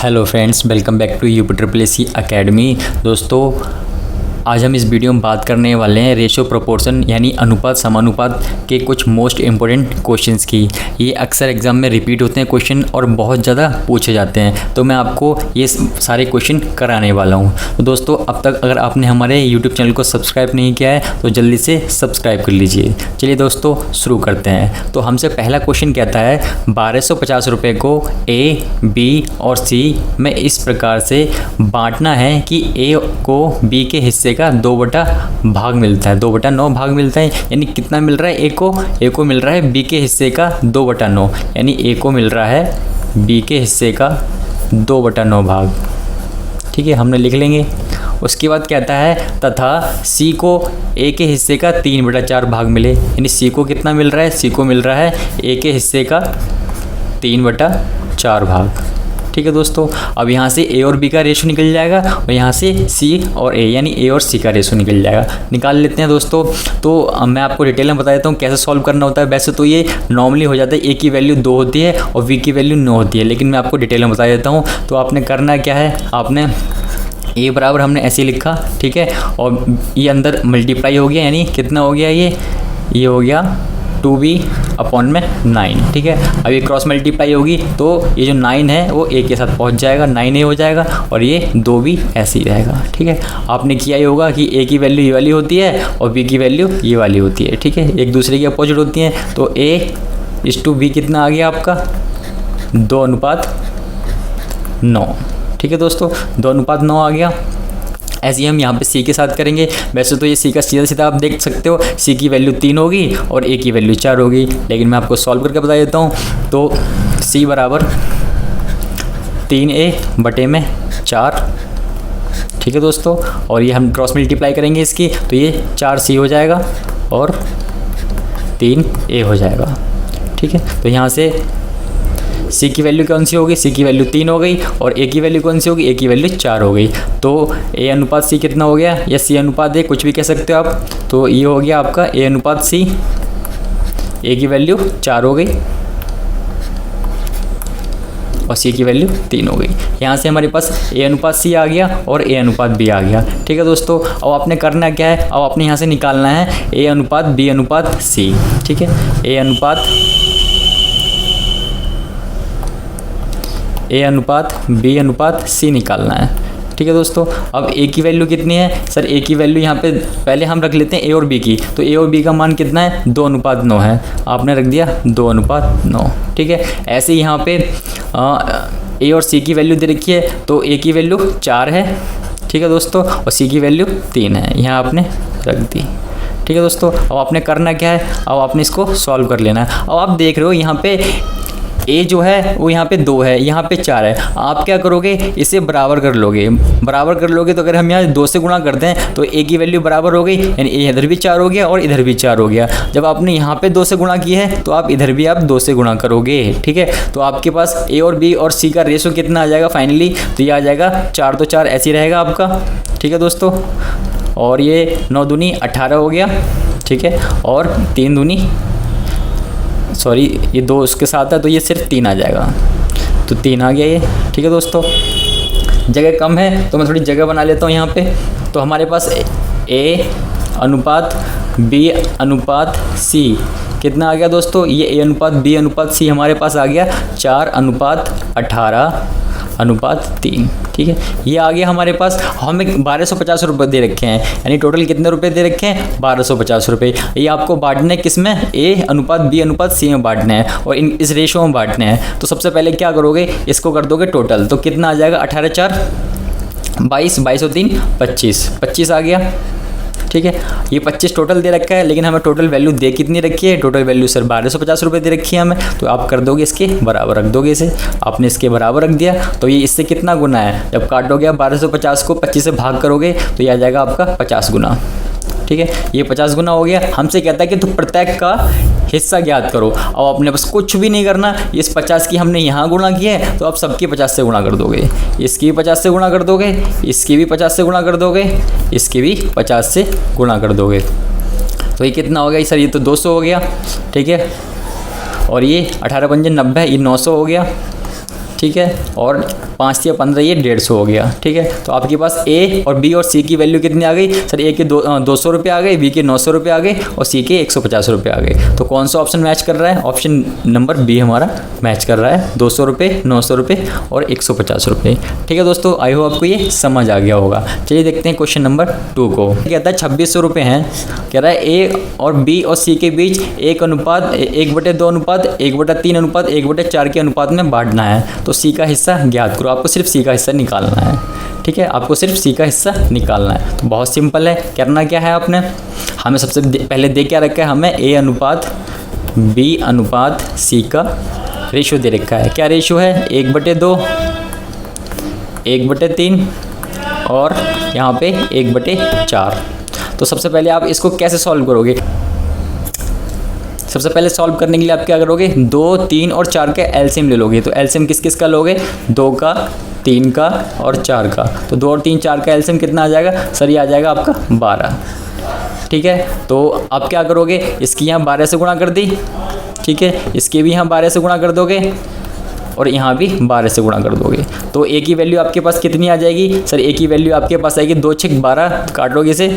Hello friends, welcome back to UPSSC academy. दोस्तों, आज हम इस वीडियो में बात करने वाले हैं रेशो प्रोपोर्शन यानी अनुपात समानुपात के कुछ मोस्ट इम्पोर्टेंट क्वेश्चंस की। ये अक्सर एग्जाम में रिपीट होते हैं क्वेश्चन और बहुत ज़्यादा पूछे जाते हैं, तो मैं आपको ये सारे क्वेश्चन कराने वाला हूँ। तो दोस्तों, अब तक अगर आपने हमारे यूट्यूब चैनल को सब्सक्राइब नहीं किया है तो जल्दी से सब्सक्राइब कर लीजिए। चलिए दोस्तों, शुरू करते हैं। तो हमसे पहला क्वेश्चन कहता है 1250 रुपये को A, B और C में इस प्रकार से बांटना है कि A को B के हिस्से का 2/9 भाग मिलता है। 2/9 भाग मिलता है, यानी कितना मिल रहा है? A को मिल रहा है B के हिस्से का 2/9, यानी A को मिल रहा है B के हिस्से का 2/9 भाग। ठीक है, हमने लिख लेंगे। उसके बाद कहता है तथा C को A के हिस्से का 3/4 भाग मिले, यानी C को कितना मिल रहा है? C को मिल रहा है A के हिस्से का 3/4 भाग। ठीक है दोस्तों, अब यहाँ से A और B का रेशो निकल जाएगा और यहाँ से C और A यानी A और C का रेशो निकल जाएगा। निकाल लेते हैं दोस्तों। तो मैं आपको डिटेल में बता देता हूँ कैसे सॉल्व करना होता है। वैसे तो ये नॉर्मली हो जाता है, A की वैल्यू 2 होती है और B की वैल्यू 9 होती है, लेकिन मैं आपको डिटेल में बता देता हूँ। तो आपने करना क्या है, आपने A बराबर हमने ऐसे लिखा, ठीक है, और ये अंदर मल्टीप्लाई हो गया, यानी कितना हो गया? ये हो गया 2B/9। ठीक है, अब ये क्रॉस मल्टीप्लाई होगी तो ये जो 9 है वो A के साथ पहुंच जाएगा, 9A हो जाएगा और ये 2B ऐसे ही रहेगा। ठीक है, आपने किया ही होगा कि A की वैल्यू ये वाली होती है और B की वैल्यू ये वाली होती है। ठीक है, एक दूसरे के अपोजिट होती हैं। तो A/B कितना आ गया आपका? 2:9। ठीक है दोस्तों, 2:9 आ गया। ऐसे ही हम यहाँ पे C के साथ करेंगे। वैसे तो ये C का सीधा सीधा आप देख सकते हो, C की वैल्यू 3 होगी और A की वैल्यू 4 होगी, लेकिन मैं आपको सॉल्व करके बता देता हूँ। तो C बराबर 3A/4। ठीक है दोस्तों, और ये हम क्रॉस मल्टीप्लाई करेंगे इसकी, तो ये 4C हो जाएगा और 3A हो जाएगा। ठीक है, तो यहाँ से C की वैल्यू कौन सी होगी? C की वैल्यू 3 हो गई और A की वैल्यू कौन सी होगी? A की वैल्यू 4 हो गई। तो A/C कितना हो गया, या C/A, कुछ भी कह सकते हो आप। तो ये हो गया आपका A/C। A की वैल्यू 4 हो गई और C की वैल्यू 3 हो गई। यहाँ से हमारे पास A/C आ गया और A/B आ गया। ठीक है दोस्तों, अब आपने करना क्या है? अब आपने यहाँ से निकालना है A/B/C। ठीक है, A/B/C निकालना है। ठीक है दोस्तों, अब A की वैल्यू कितनी है? सर A की वैल्यू यहाँ पे पहले हम रख लेते हैं A और B की। तो A और B का मान कितना है? 2:9 है। आपने रख दिया 2:9। ठीक है, ऐसे ही यहाँ पे A और C की वैल्यू दे रखी है। तो A की वैल्यू 4 है, ठीक है दोस्तों, और C की वैल्यू 3 है, यहाँ आपने रख दी। ठीक है दोस्तों, अब आपने करना क्या है? अब आपने इसको सॉल्व कर लेना है। अब आप देख रहे हो यहाँ पे A जो है वो यहाँ पे 2 है, यहाँ पे 4 है। आप क्या करोगे? इसे बराबर कर लोगे। तो अगर हम यहाँ 2 से गुणा करते हैं तो A की वैल्यू बराबर हो गई, यानी A इधर भी 4 हो गया और इधर भी 4 हो गया। जब आपने यहाँ पे 2 से गुणा किया है तो आप इधर भी आप 2 से गुणा करोगे। ठीक है, तो आपके पास A और B और C का रेशो कितना आ जाएगा फाइनली? तो ये आ जाएगा 4 तो 4 ऐसे ही रहेगा आपका। ठीक है दोस्तों, और ये 9 दूनी 18 हो गया। ठीक है, और 3 दूनी ये 2 उसके साथ है तो ये सिर्फ 3 आ जाएगा, तो 3 आ गया ये। ठीक है दोस्तों, जगह कम है तो मैं थोड़ी जगह बना लेता हूँ यहाँ पे। तो हमारे पास A/B/C कितना आ गया दोस्तों? ये A/B/C हमारे पास आ गया 4:18:3। ठीक है, ये आ गया हमारे पास। हमें 1250 रुपये दे रखे हैं, यानी टोटल कितने रुपए दे रखे हैं? 1250 रुपये। ये आपको बांटने किस में? A/B/C में बांटने हैं और इस रेशो में बांटने हैं। तो सबसे पहले क्या करोगे? इसको कर दोगे टोटल, तो कितना आ जाएगा? 18×4 22, 22 और 3 25, 25 आ गया। ठीक है, ये 25 टोटल दे रखा है, लेकिन हमें टोटल वैल्यू दे कितनी रखी है? टोटल वैल्यू सर 1250 रुपये दे रखी है हमें। तो आप कर दोगे इसके बराबर रख दोगे, इसे आपने इसके बराबर रख दिया। तो ये इससे कितना गुना है? जब काटोगे आप 1250 को 25 से भाग करोगे तो ये आ जाएगा आपका 50 गुना। ठीक है, ये 50 गुना हो गया। हमसे कहता है कि तो प्रत्येक का हिस्सा ज्ञात करो। अब अपने बस कुछ भी नहीं करना, इस 50 की हमने यहाँ गुणा किया है तो आप सबकी 50 से गुणा कर दोगे, इसकी भी 50 से गुणा कर दोगे, इसकी भी 50 से गुणा कर दोगे, इसकी भी 50 से गुणा कर दोगे। तो ये कितना हो गया सर? ये तो 200 हो गया। ठीक है, और ये 18×5 = 90, ये 900 हो गया। ठीक है, और 5 या 15 ये 150 हो गया। ठीक है, तो आपके पास ए और बी और सी की वैल्यू कितनी आ गई सर? ए के 200 रुपये आ गए, बी के 900 रुपये आ गए और सी के 150 रुपये आ गए। तो कौन सा ऑप्शन मैच कर रहा है? ऑप्शन नंबर बी हमारा मैच कर रहा है, 200 रुपये, 900 रुपये और 150 रुपये। ठीक है दोस्तों, आई होप आपको ये समझ आ गया होगा। चलिए देखते हैं क्वेश्चन नंबर 2 को। कहता है 2600 रुपये हैं, कह रहा है ए और बी और सी के बीच 1:2 अनुपात 1/3 अनुपात 1/4 के अनुपात में बांटना है। तो सी का हिस्सा ज्ञात करो। आपको सिर्फ सी का हिस्सा निकालना है। ठीक है, आपको सिर्फ सी का हिस्सा निकालना है। तो बहुत सिंपल है। करना क्या है आपने? हमें सबसे पहले दे क्या रखा है? हमें ए अनुपात बी अनुपात सी का रेशो दे रखा है। क्या रेशो है? 1/2 1/3 और यहाँ पे 1/4। तो सबसे पहले आप इसको कैसे सॉल्व करोगे? सबसे पहले सॉल्व करने के लिए आप क्या करोगे? 2, 3 और 4 का एलसीएम ले लोगे। तो एलसीएम किस किस का लोगे? 2 का, 3 का और 4 का। तो 2 और 3, 4 का एलसीएम कितना आ जाएगा सर? ये आ जाएगा आपका 12। ठीक है, तो आप क्या करोगे? इसकी यहाँ 12 से गुणा कर दी। ठीक है, इसके भी यहाँ 12 से गुणा कर दोगे और यहाँ भी 12 से गुणा कर दोगे। तो ए की वैल्यू आपके पास कितनी आ जाएगी सर? ए की वैल्यू आपके पास आएगी 2 6 12। काटोगे इसे,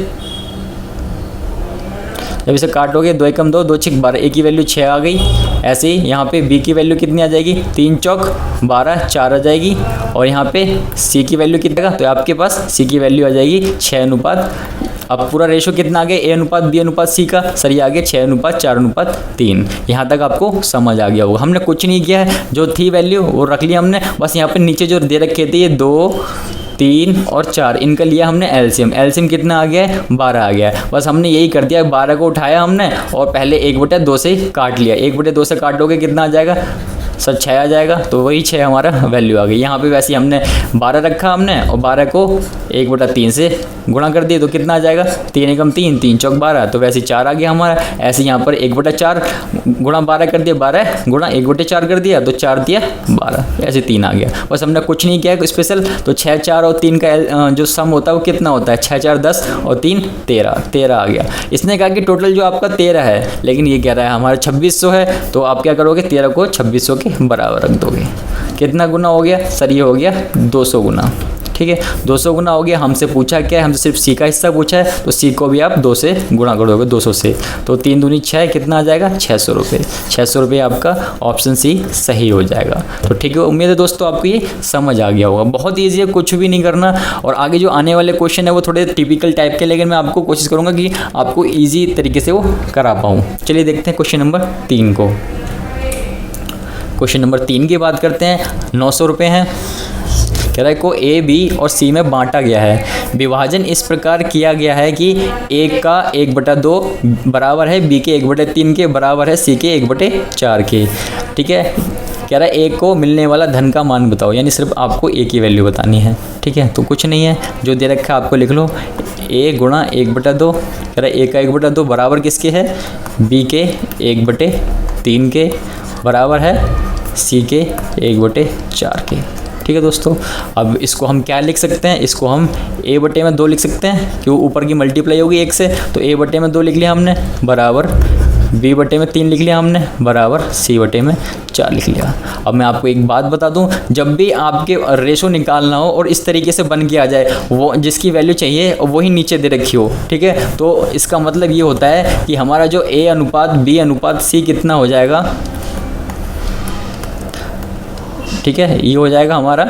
जब इसे काटोगे 2 एकम 2, 2 6 12, ए की वैल्यू 6 आ गई। ऐसे ही यहाँ पे बी की वैल्यू कितनी आ जाएगी? 3 चौक 12, 4 आ जाएगी। और यहाँ पे सी की वैल्यू कितना? तो आपके पास सी की वैल्यू आ जाएगी 6 अनुपात। अब पूरा रेशो कितना आ गया? ए अनुपात बी अनुपात सी का सर ये आ गया 6 अनुपात 4 अनुपात 3। यहाँ तक आपको समझ आ गया होगा। हमने कुछ नहीं किया है, जो थी वैल्यू वो रख लिया हमने। बस यहाँ पे नीचे जो दे रखे थे ये 2, 3 और 4, इनका लिया हमने एलसीएम। एलसीएम कितना आ गया है? 12 आ गया है। बस हमने यही कर दिया, 12 को उठाया हमने और पहले 1/2 से काट लिया। 1/2 से काटोगे कितना आ जाएगा सर? 6 आ जाएगा। तो वही 6 हमारा वैल्यू आ गई। यहाँ पे वैसे हमने 12 रखा हमने और 12 को 1/3 से गुणा कर दिए। तो कितना आ जाएगा? 3 एकम 3, 3 चौक 12। तो वैसे 4 आ गया हमारा। ऐसे यहाँ पर 1/4 गुणा 12 कर दिया, 12 गुणा 1/4 कर दिया तो 4 दिया 12, ऐसे 3 आ गया। बस हमने कुछ नहीं किया स्पेशल। तो 6, 4 और 3 का जो सम होता है वो कितना होता है? 6, 4 10 और 3 13 आ गया। इसने कहा कि टोटल जो आपका 13 है, लेकिन ये कह रहा है हमारा 2600 है। तो आप क्या करोगे? 13 को 2600 के बराबर रख दोगे। कितना गुना हो गया सर? ये हो गया 200 गुना। ठीक है, 200 गुना हो गया। हमसे पूछा क्या है? हमसे सिर्फ सी का हिस्सा पूछा है। तो सी को भी आप 2 से गुणा कर दोगे, 200 से। तो 3 दूनी 6, कितना आ जाएगा? 600 रुपये। 600 रुपये आपका ऑप्शन सी सही हो जाएगा। तो ठीक है, उम्मीद है दोस्तों आपको ये समझ आ गया होगा। बहुत ईजी है, कुछ भी नहीं करना। और आगे जो आने वाले क्वेश्चन है वो थोड़े टिपिकल टाइप के, लेकिन मैं आपको कोशिश करूँगा कि आपको ईजी तरीके से वो करा पाऊँ। चलिए देखते हैं क्वेश्चन नंबर 3 को। क्वेश्चन नंबर 3 की बात करते हैं। 900 रुपये हैं। कह रहा है को ए, बी और सी में बांटा गया है। विभाजन इस प्रकार किया गया है कि ए का 1/2 बराबर है बी के 1/3 के, बराबर है सी के 1/4 के। ठीक है, कह रहा है ए को मिलने वाला धन का मान बताओ, यानी सिर्फ आपको ए की वैल्यू बतानी है। ठीक है, तो कुछ नहीं है, जो दे रखा है आपको लिख लो। ए गुणा 1/2, कह रहा है ए का 1/2 बराबर किसके है? बी के 1/3 के, बराबर है सी के 1/4 के। ठीक है दोस्तों, अब इसको हम क्या लिख सकते हैं? इसको हम a/2 लिख सकते हैं, क्यों? ऊपर की मल्टीप्लाई होगी 1 से। तो a/2 लिख लिया हमने, बराबर b/3 लिख लिया हमने, बराबर c/4 लिख लिया। अब मैं आपको एक बात बता दूं, जब भी आपके रेशो निकालना हो और इस तरीके से बन के आ जाए, वो जिसकी वैल्यू चाहिए वही नीचे दे रखी हो, ठीक है, तो इसका मतलब ये होता है कि हमारा जो a अनुपात b अनुपात c कितना हो जाएगा? ठीक है, ये हो जाएगा हमारा,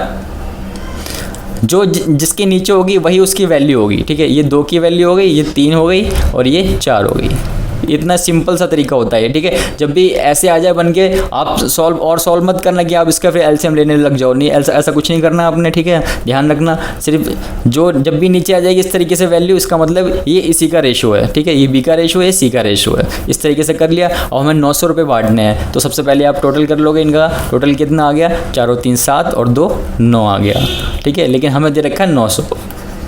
जो जिसके नीचे होगी वही उसकी वैल्यू होगी। ठीक है, ये 2 की वैल्यू हो गई, ये 3 हो गई और ये 4 हो गई। इतना सिंपल सा तरीका होता है। ठीक है, जब भी ऐसे आ जाए बन के, आप सॉल्व मत करना कि आप इसका फिर एलसीएम लेने लग जाओ, नहीं, ऐसा कुछ नहीं करना आपने। ठीक है, ध्यान रखना, सिर्फ जो जब भी नीचे आ जाएगी इस तरीके से वैल्यू, इसका मतलब ये इसी का रेशो है। ठीक है, ये बी का रेशो है, सी का रेशो है। इस तरीके से कर लिया। और हमें 900 रुपये बांटने हैं, तो सबसे पहले आप टोटल कर लोगे। इनका टोटल कितना आ गया? 4 और 3 7 और 2 9 आ गया। ठीक है, लेकिन हमें दे रखा है 900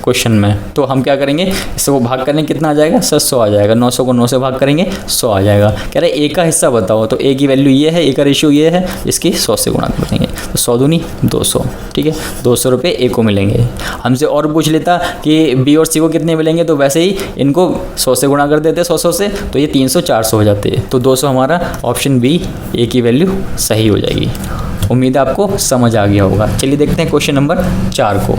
क्वेश्चन में, तो हम क्या करेंगे? इसको भाग करने कितना आ जाएगा? सर 100 आ जाएगा। 900 को 9 से भाग करेंगे 100 आ जाएगा। कह रहे ए का हिस्सा बताओ, तो ए की वैल्यू ये है, ए का रेशियो ये है, इसकी 100 से गुणा कर देंगे, तो 100 दूनी 200। ठीक है, 200 रुपये ए को मिलेंगे। हमसे और पूछ लेता कि बी और सी को कितने मिलेंगे, तो वैसे ही इनको 100 से गुणा कर देते 100 से, तो ये 300 400 हो जाते हैं। तो 200 हमारा ऑप्शन बी, ए की वैल्यू सही हो जाएगी। उम्मीद है आपको समझ आ गया होगा। चलिए देखते हैं क्वेश्चन नंबर 4 को।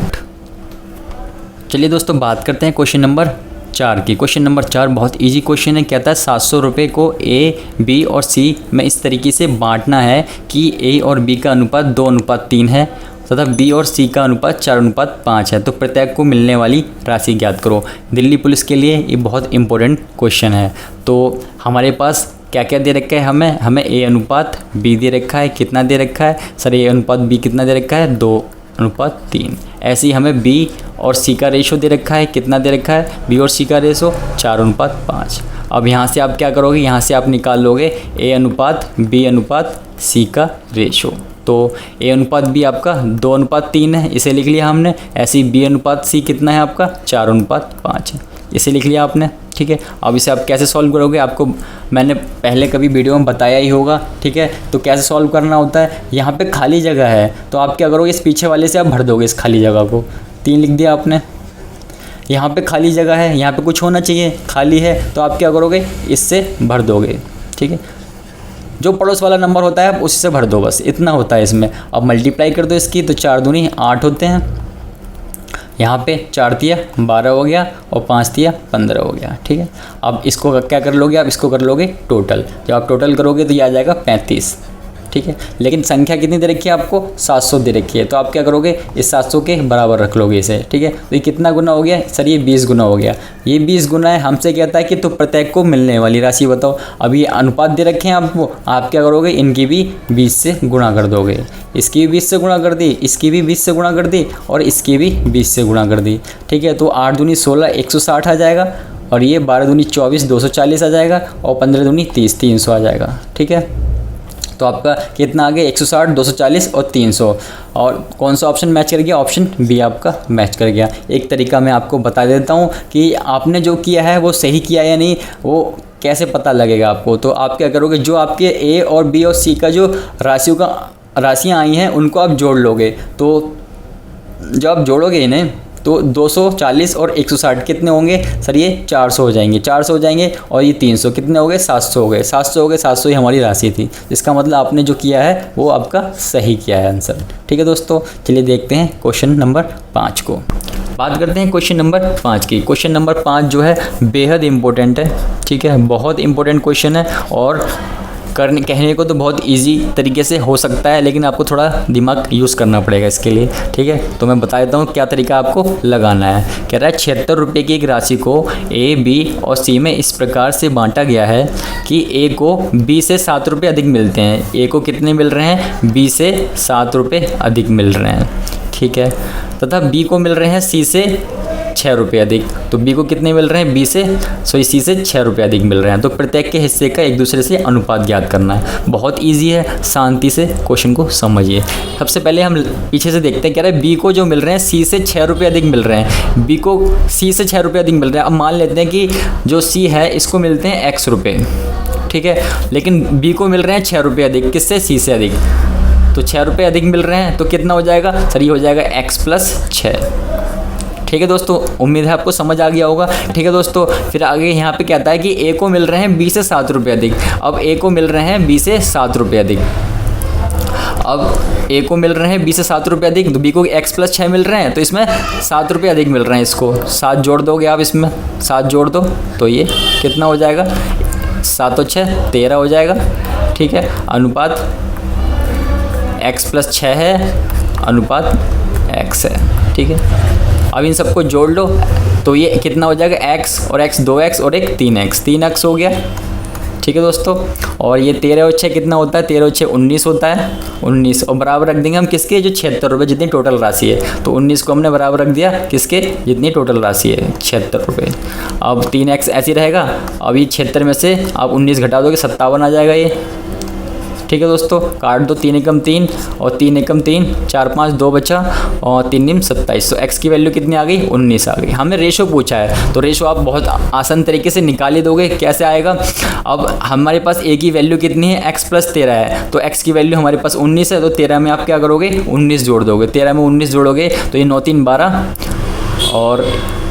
चलिए दोस्तों बात करते हैं क्वेश्चन नंबर 4 की। क्वेश्चन नंबर 4 बहुत इजी क्वेश्चन है। कहता है 700 रुपये को ए, बी और सी में इस तरीके से बांटना है कि ए और बी का अनुपात 2:3 है तथा बी और सी का अनुपात 4:5 है। तो प्रत्येक को मिलने वाली राशि ज्ञात करो। दिल्ली पुलिस के लिए ये बहुत इंपॉर्टेंट क्वेश्चन है। तो हमारे पास क्या क्या दे रखा है, हमें ए अनुपात बी दे रखा है। कितना दे रखा है सर? ए अनुपात बी कितना दे रखा है? 2:3। ऐसे ही हमें बी और सी का रेशो दे रखा है। कितना दे रखा है? बी और सी का रेशो 4:5। अब यहाँ से आप क्या करोगे? यहाँ से आप निकाल लोगे ए अनुपात बी अनुपात सी का रेशो। तो ए अनुपात बी आपका 2:3 है, इसे लिख लिया हमने। ऐसे ही बी अनुपात सी कितना है आपका? 4:5 है, इसे लिख लिया आपने। ठीक है, अब इसे आप कैसे सॉल्व करोगे आपको मैंने पहले कभी वीडियो में बताया ही होगा। ठीक है, तो कैसे सॉल्व करना होता है, यहाँ पे खाली जगह है तो आप क्या करोगे? इस पीछे वाले से आप भर दोगे इस खाली जगह को। 3 लिख दिया आपने। यहाँ पे खाली जगह है, यहाँ पे कुछ होना चाहिए, खाली है तो आप क्या करोगे? इससे भर दोगे। ठीक है, जो पड़ोस वाला नंबर होता है आप उसी से भर दो, बस इतना होता है इसमें। अब मल्टीप्लाई कर दो इसकी, तो 4 दूनी 8 होते हैं। यहाँ पे 4 तिया 12 हो गया और 5 तिया 15 हो गया। ठीक है, अब इसको क्या कर लोगे? आप इसको कर लोगे टोटल। जब आप टोटल करोगे तो ये आ जाएगा 35। ठीक है, लेकिन संख्या कितनी दे रखी है आपको? 700 दे रखी है। तो आप क्या करोगे? इस 700 के बराबर रख लोगे इसे। ठीक है, तो ये कितना गुना हो गया सर? ये 20 गुना हो गया। ये 20 गुना है। हमसे कहता है कि तो प्रत्येक को मिलने वाली राशि बताओ। अब ये अनुपात दे रखे हैं आपको, आप क्या करोगे? इनकी भी 20 से गुणा कर दोगे। इसकी भी 20 से गुणा कर दी, इसकी भी 20 से गुणा कर दी और इसकी भी 20 से गुणा कर दी। ठीक है, तो 8 दूनी 16 160 आ जाएगा और ये 12 दूनी 24 240 आ जाएगा और 15 दूनी 30 300 आ जाएगा। ठीक है, तो आपका कितना आ गया? 160 240 और 300। और कौन सा ऑप्शन मैच कर गया? ऑप्शन बी आपका मैच कर गया। एक तरीका मैं आपको बता देता हूँ कि आपने जो किया है वो सही किया या नहीं, वो कैसे पता लगेगा आपको। तो आप क्या करोगे? जो आपके ए और बी और सी का जो राशियाँ आई हैं उनको आप जोड़ लोगे। तो जब आप जोड़ोगे इन्हें तो 240 और 160 कितने होंगे सर? ये 400 हो जाएंगे। 400 हो जाएंगे और ये 300 कितने हो गए? 700 हो गए। 700 हो गए। 700 ही हमारी राशि थी। इसका मतलब आपने जो किया है वो आपका सही किया है आंसर। ठीक है दोस्तों, चलिए देखते हैं क्वेश्चन नंबर 5 को। बात करते हैं क्वेश्चन नंबर 5 की। क्वेश्चन नंबर 5 जो है बेहद इंपॉर्टेंट है। ठीक है, बहुत इंपॉर्टेंट क्वेश्चन है और कहने को तो बहुत इजी तरीके से हो सकता है, लेकिन आपको थोड़ा दिमाग यूज़ करना पड़ेगा इसके लिए। ठीक है, तो मैं बता देता हूँ क्या तरीका आपको लगाना है। कह रहा है 76 रुपये की एक राशि को ए, बी और सी में इस प्रकार से बांटा गया है कि ए को बी से 7 रुपये अधिक मिलते हैं। ए को कितने मिल रहे हैं? बी से 7 रुपये अधिक मिल रहे हैं। ठीक है, तथा बी को मिल रहे हैं सी से 6 रुपये अधिक। तो बी को कितने मिल रहे हैं? बी से सी से 6 रुपये अधिक मिल रहे हैं। तो प्रत्येक के हिस्से का एक दूसरे से अनुपात ज्ञात करना है। बहुत इजी है, शांति से क्वेश्चन को समझिए। सबसे पहले हम पीछे से देखते हैं। कह रहे हैं बी को जो मिल रहे हैं सी से 6 रुपये अधिक मिल रहे हैं। बी को सी से 6 रुपये अधिक मिल रहे हैं। अब मान लेते हैं कि जो सी है इसको मिलते हैं x रुपये। ठीक है, लेकिन बी को मिल रहे हैं 6 रुपये अधिक। किससे? सी से अधिक। तो 6 रुपये अधिक मिल रहे हैं तो कितना हो जाएगा सर? ये हो जाएगा x + 6। ठीक है दोस्तों, उम्मीद है आपको समझ आ गया होगा। ठीक है दोस्तों, फिर आगे यहाँ पे कहता है कि ए को मिल रहे हैं बी से 7 रुपये अधिक। अब ए को मिल रहे हैं बी से 7 रुपये अधिक। अब ए को मिल रहे हैं बी से 7 रुपये अधिक, तो बी को x + 6 मिल रहे हैं तो इसमें 7 रुपये अधिक मिल रहे हैं। इसको 7 जोड़ दोगे आप, इसमें 7 जोड़ दो तो ये कितना हो जाएगा? 7 और 6 13 हो जाएगा। ठीक है, अनुपात x + 6 है, अनुपात x है। ठीक है, अब इन सबको जोड़ लो तो ये कितना हो जाएगा? x और x 2x और एक 3x हो गया। ठीक है दोस्तों, और ये 13 और 6 कितना होता है? 13 और 6 19 होता है। 19 और बराबर रख देंगे हम किसके? जो 76 रुपये जितनी टोटल राशि है। तो 19 को हमने बराबर रख दिया किसके? जितनी टोटल राशि है 76 रुपये। अब 3x ऐसे रहेगा। अब ये 76 में से आप 19 घटा दोगे 57 आ जाएगा ये। ठीक है दोस्तों, काट दो। 3 एकम 3 और 3 एकम 3, 4 5 2 बचा और 3 निम 27। तो x की वैल्यू कितनी आ गई? 19 आ गई। हमें रेशो पूछा है तो रेशो आप बहुत आसान तरीके से निकाल ही दोगे। कैसे आएगा? अब हमारे पास a की वैल्यू कितनी है? x + 13 है। तो x की वैल्यू हमारे पास 19 है। तो 13 में आप क्या करोगे? 19 जोड़ दोगे। 13 में 19 जोड़ोगे तो ये 9 3 12 और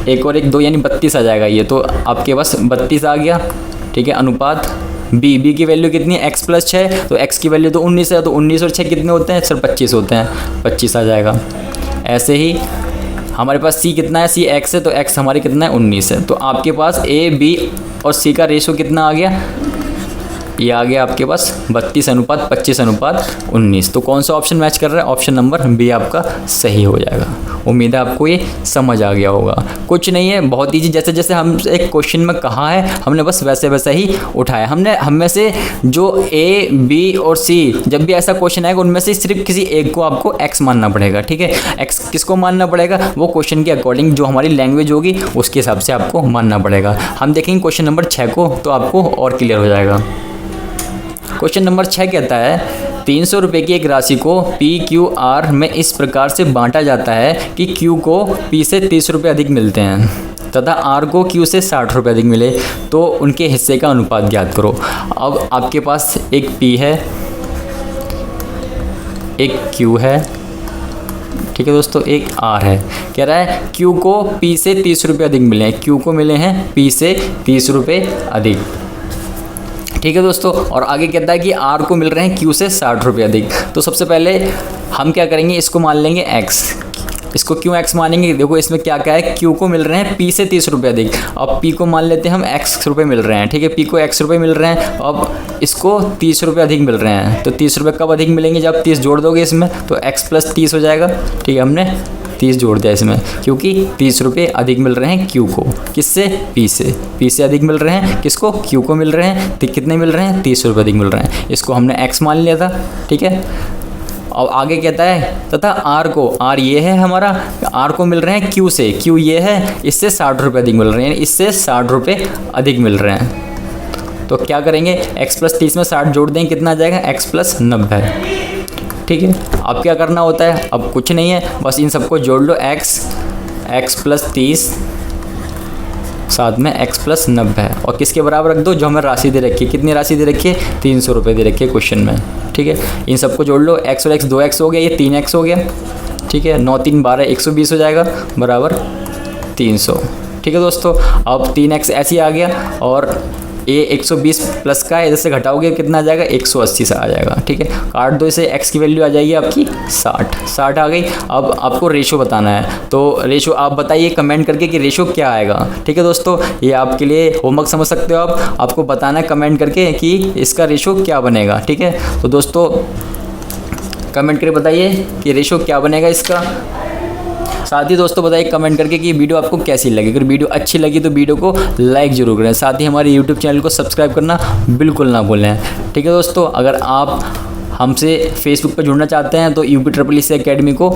1 और 1 2 यानी 32 आ जाएगा ये। तो आपके पास 32 आ गया। ठीक है, अनुपात बी की वैल्यू कितनी है, x + 6, तो x की वैल्यू तो 19 है, तो 19 और 6 कितने होते हैं सर, 25 होते हैं, 25 आ जाएगा। ऐसे ही हमारे पास c कितना है, c x है, तो x हमारी कितना है, 19 है। तो आपके पास a b और c का रेशो कितना आ गया, ये आ गया आपके पास 32:25:19। तो कौन सा ऑप्शन मैच कर रहा है, ऑप्शन नंबर बी आपका सही हो जाएगा। उम्मीद है आपको ये समझ आ गया होगा। कुछ नहीं है, बहुत ईजी, जैसे जैसे हम एक क्वेश्चन में कहा है हमने बस वैसे वैसा ही उठाया। हम में से जो ए बी और सी, जब भी ऐसा क्वेश्चन आएगा उनमें से सिर्फ किसी एक को आपको एक्स मानना पड़ेगा, ठीक है। एक्स किसको मानना पड़ेगा, वो क्वेश्चन के अकॉर्डिंग जो हमारी लैंग्वेज होगी उसके हिसाब से आपको मानना पड़ेगा। हम देखेंगे क्वेश्चन नंबर 6 को, तो आपको और क्लियर हो जाएगा। क्वेश्चन नंबर 6 कहता है 300 रुपये की एक राशि को PQR में इस प्रकार से बांटा जाता है कि Q को P से 30 रुपये अधिक मिलते हैं तथा R को Q से 60 रुपये अधिक मिले, तो उनके हिस्से का अनुपात ज्ञात करो। अब आपके पास एक P है, एक Q है, ठीक है दोस्तों, एक R है। कह रहा है Q को P से 30 रुपये अधिक मिले हैं, Q को मिले हैं P से 30 रुपये अधिक, ठीक है दोस्तों। और आगे कहता है कि R को मिल रहे हैं Q से 60 रुपये अधिक। तो सबसे पहले हम क्या करेंगे, इसको मान लेंगे x। इसको क्यों x मानेंगे, देखो इसमें क्या क्या है, Q को मिल रहे हैं P से 30 रुपये अधिक, अब P को मान लेते हैं हम x रुपये मिल रहे हैं, ठीक है। P को x रुपये मिल रहे हैं, अब इसको 30 रुपये अधिक मिल रहे हैं। तो 30 रुपये कब अधिक मिलेंगे, जब 30 जोड़ दोगे इसमें, तो x + 30 हो जाएगा, ठीक है। हमने 30 जोड़ दिया इसमें, क्योंकि 30 रुपये अधिक मिल रहे हैं Q को, किससे, P से। P से अधिक मिल रहे हैं किसको, Q को मिल रहे हैं, तो कितने मिल रहे हैं, 30 रुपये अधिक मिल रहे हैं। इसको हमने x मान लिया था, ठीक है। अब आगे कहता है तथा R को, R ये है हमारा, R को मिल रहे हैं Q से, Q ये है, इससे 60 रुपये अधिक मिल रहे हैं, इससे 60 रुपये अधिक मिल रहे हैं। तो क्या करेंगे, x + 30 में 60 जोड़ देंगे, कितना आ जाएगा, x + 90, ठीक है। अब क्या करना होता है, अब कुछ नहीं है, बस इन सबको जोड़ लो, x + 30 साथ में x + 90, और किसके बराबर रख दो, जो हमें राशि दे रखी है। कितनी राशि दे रखी है, 300 रुपये दे रखी है क्वेश्चन में, ठीक है। इन सबको जोड़ लो, x और x 2x हो गया, ये 3x हो गया, ठीक है। 9 3 12 120 हो जाएगा, बराबर 300, ठीक है दोस्तों। अब 3x ऐसे ही आ गया, और ये 120 प्लस का है, इधर से घटाओगे कितना आ जाएगा, 180 से आ जाएगा, ठीक है। काट दो इसे, x की वैल्यू आ जाएगी आपकी 60 आ गई। अब आपको रेशो बताना है, तो रेशो आप बताइए कमेंट करके कि रेशो क्या आएगा, ठीक है दोस्तों। ये आपके लिए होमवर्क समझ सकते हो आप, आपको बताना है कमेंट करके कि इसका रेशो क्या बनेगा, ठीक है। तो दोस्तों कमेंट करके बताइए कि रेशो क्या बनेगा इसका। साथ ही दोस्तों बताइए कमेंट करके कि वीडियो आपको कैसी लगी। अगर वीडियो अच्छी लगी तो वीडियो को लाइक ज़रूर करें, साथ ही हमारे यूट्यूब चैनल को सब्सक्राइब करना बिल्कुल ना भूलें, ठीक है दोस्तों। अगर आप हमसे फेसबुक पर जुड़ना चाहते हैं तो UPSSC अकेडमी को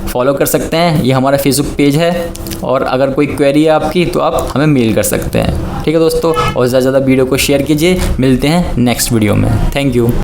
फॉलो कर सकते हैं, ये हमारा फेसबुक पेज है। और अगर कोई क्वेरी है आपकी तो आप हमें मेल कर सकते हैं, ठीक है दोस्तों। और ज़्यादा से ज़्यादा वीडियो को शेयर कीजिए। मिलते हैं नेक्स्ट वीडियो में, थैंक यू।